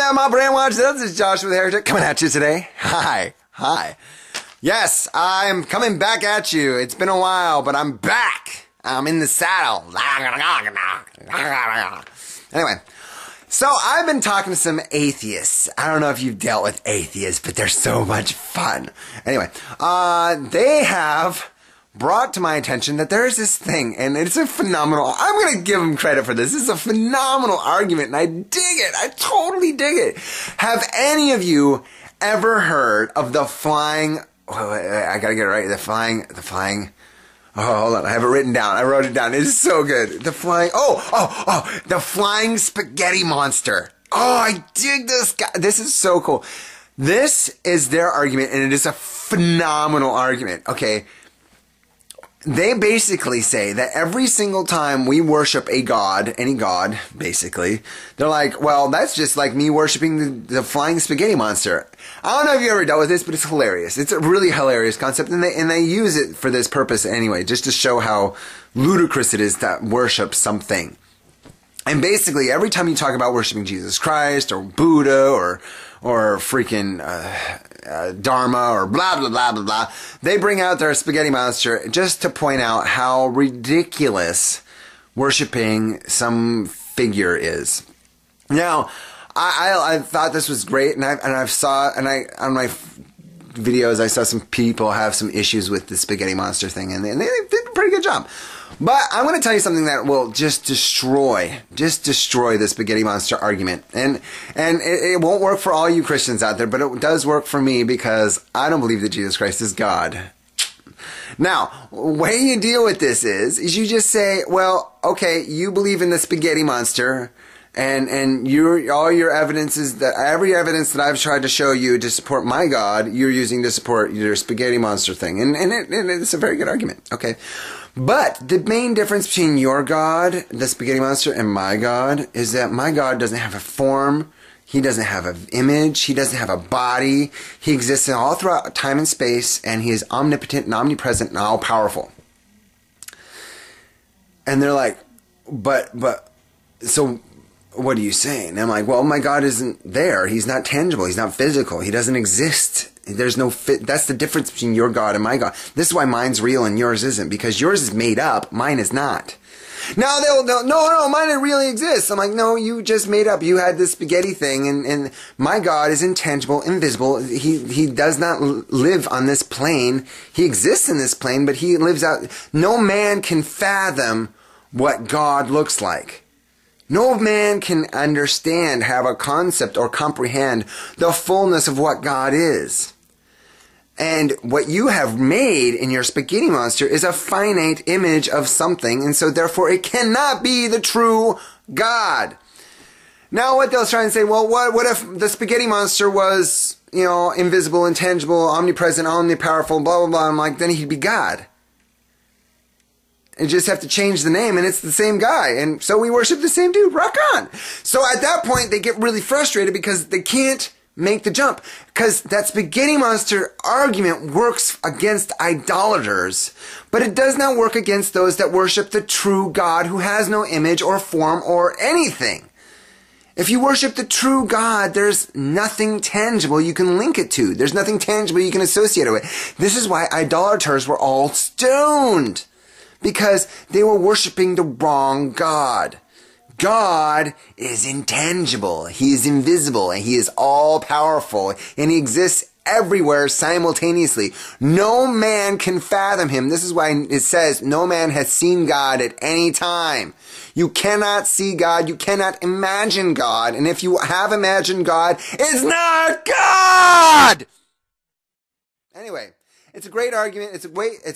there, my brainwashed. This is Josh with Heretic coming at you today. Hi. Yes, I'm coming back at you. It's been a while, but I'm back. I'm in the saddle. Anyway, so I've been talking to some atheists. I don't know if you've dealt with atheists, but they're so much fun. Anyway, they have brought to my attention that there's this thing, and it's a phenomenal, I'm going to give them credit for this. This is a phenomenal argument, and I dig it. I totally dig it. Have any of you ever heard of the flying, I got to get it right, the flying, oh, hold on, I have it written down. I wrote it down. It is so good. The flying, the flying spaghetti monster. Oh, I dig this guy. This is so cool. This is their argument, and it is a phenomenal argument. Okay. They basically say that every single time we worship a god, any god, basically, they're like, well, that's just like me worshiping the flying spaghetti monster. I don't know if you ever dealt with this, but it's hilarious. It's a really hilarious concept, and they use it for this purpose anyway, just to show how ludicrous it is to worship something. And basically, every time you talk about worshiping Jesus Christ, or Buddha, or freaking Dharma, or blah, blah, blah, blah, blah, they bring out their spaghetti monster just to point out how ridiculous worshiping some figure is. Now, I thought this was great, and on my videos, I saw some people have some issues with the spaghetti monster thing, and they did a pretty good job. But I'm going to tell you something that will just destroy the spaghetti monster argument. And it won't work for all you Christians out there, but it does work for me because I don't believe that Jesus Christ is God. Now, the way you deal with this is you just say, well, okay, you believe in the spaghetti monster, and all your evidence is that every evidence that I've tried to show you to support my God, you're using to support your spaghetti monster thing. And it's a very good argument. Okay. But the main difference between your God, the spaghetti monster, and my God is that my God doesn't have a form. He doesn't have an image. He doesn't have a body. He exists all throughout time and space, and he is omnipotent and omnipresent and all powerful. And they're like, but, so what are you saying? And I'm like, well, my God isn't there. He's not tangible. He's not physical. He doesn't exist. There's no fit. That's the difference between your God and my God. This is why mine's real and yours isn't, because yours is made up. Mine is not. Now no, mine really exists. I'm like, no, you just made up. You had this spaghetti thing, and my God is intangible, invisible. He does not live on this plane. He exists in this plane, but he lives out. No man can fathom what God looks like. No man can understand, have a concept, or comprehend the fullness of what God is. And what you have made in your spaghetti monster is a finite image of something, and so therefore it cannot be the true God. Now what they'll try and say, well, what if the spaghetti monster was, invisible, intangible, omnipresent, omnipowerful, blah, blah, blah. I'm like, then he'd be God. And just have to change the name, and it's the same guy. And so we worship the same dude. Rock on. So at that point, they get really frustrated because they can't make the jump. Because that spaghetti monster argument works against idolaters, but it does not work against those that worship the true God who has no image or form or anything. If you worship the true God, there's nothing tangible you can link it to. There's nothing tangible you can associate it with. This is why idolaters were all stoned. Because they were worshiping the wrong God. God is intangible. He is invisible, and he is all-powerful, and he exists everywhere simultaneously. No man can fathom him. This is why it says no man has seen God at any time. You cannot see God. You cannot imagine God. And if you have imagined God, it's not God! Anyway. It's a great argument. It's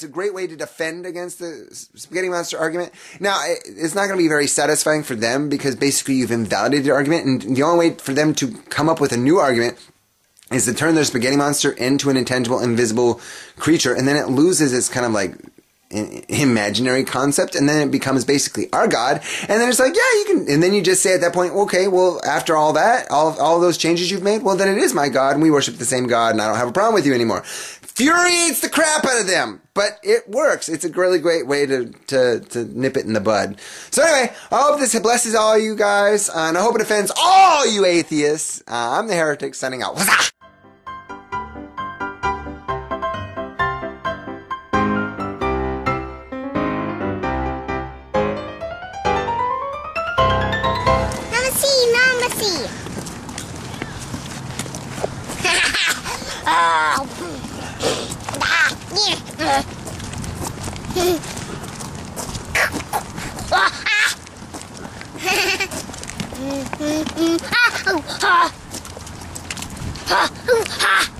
a great way to defend against the spaghetti monster argument. Now, it's not going to be very satisfying for them because basically you've invalidated the argument, and the only way for them to come up with a new argument is to turn their spaghetti monster into an intangible, invisible creature, and then it loses its kind of like imaginary concept, and then it becomes basically our God, and then it's like, yeah, you can, and then you just say at that point, okay, well, after all that, all those changes you've made, well, then it is my God, and we worship the same God, and I don't have a problem with you anymore. infuriates the crap out of them. But it works. It's a really great way to nip it in the bud. So anyway, I hope this blesses all you guys, and I hope it offends all you atheists. I'm the heretic signing out. What's Ha!